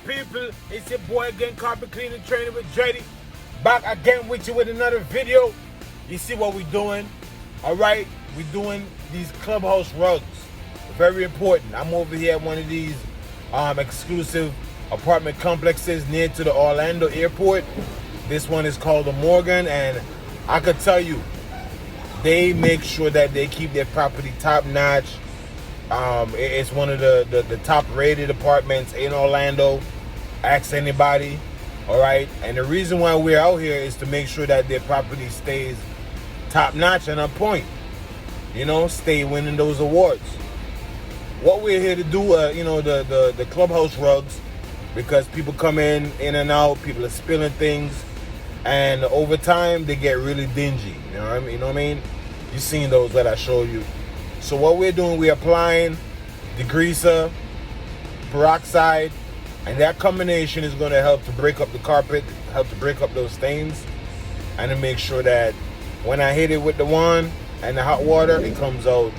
people? It's your boy again, carpet cleaning trainer with Dreddy. Back again with you with another video. You see what we're doing? Alright, we're doing these Clubhouse Rugs. Very important. I'm over here at one of these exclusive apartment complexes near to the Orlando airport. This one is called the Morgan, and I could tell you, they make sure that they keep their property top notch. It's one of the top rated apartments in Orlando. Ask anybody. Alright, and the reason why we're out here is to make sure that their property stays top notch and on point. You know, stay winning those awards. What we're here to do, the Clubhouse Rugs, because people come in and out, people are spilling things, and over time they get really dingy. You know what I mean? You've seen those that I showed you. So what we're doing, we're applying degreaser, peroxide, and that combination is going to help to break up the carpet, help to break up those stains, and to make sure that when I hit it with the wand and the hot water, it comes out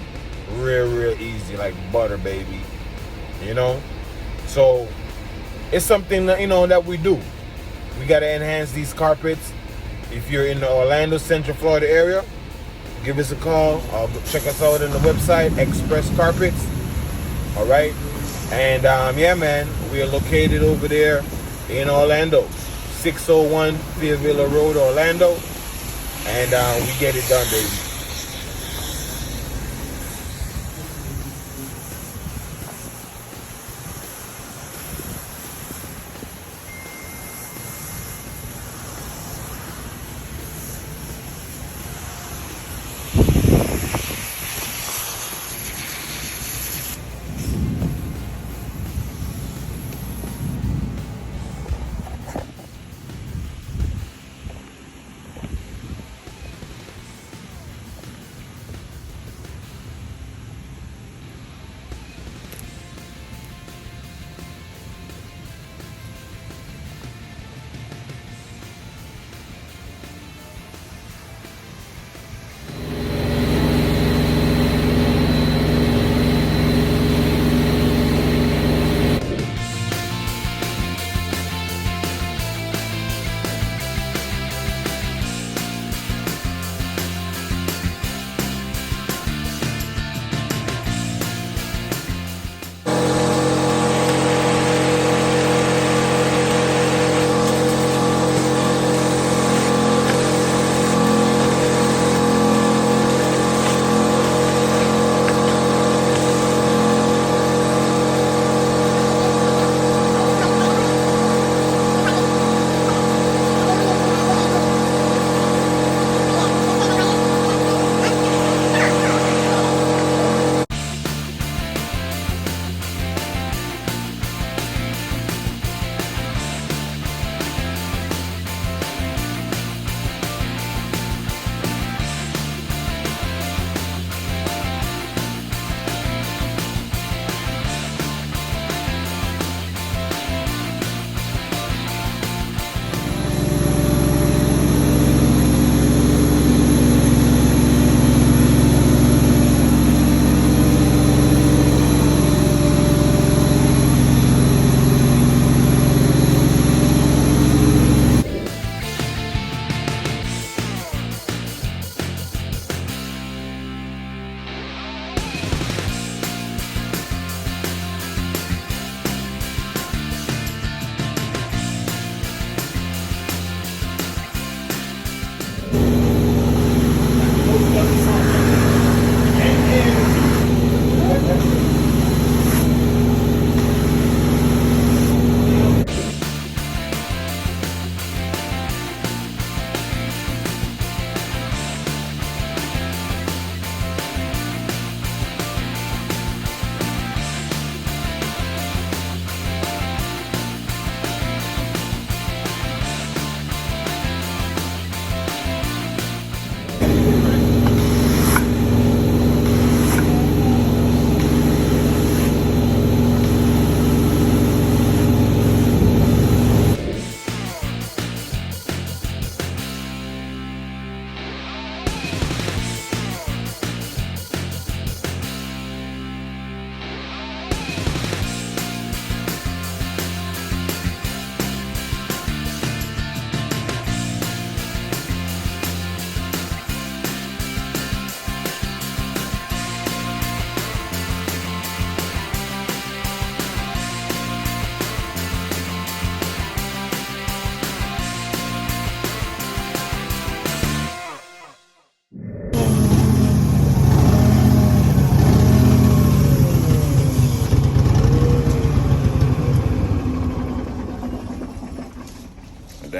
real easy, like butter, baby. You know? So it's something that, that we do. We got to enhance these carpets. If you're in the Orlando, Central Florida area, give us a call. Check us out on the website, Express Carpets. All right. And yeah, man, we are located over there in Orlando, 601 Fairvilla Road, Orlando. And we get it done, baby.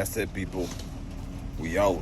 that's it, people. We out.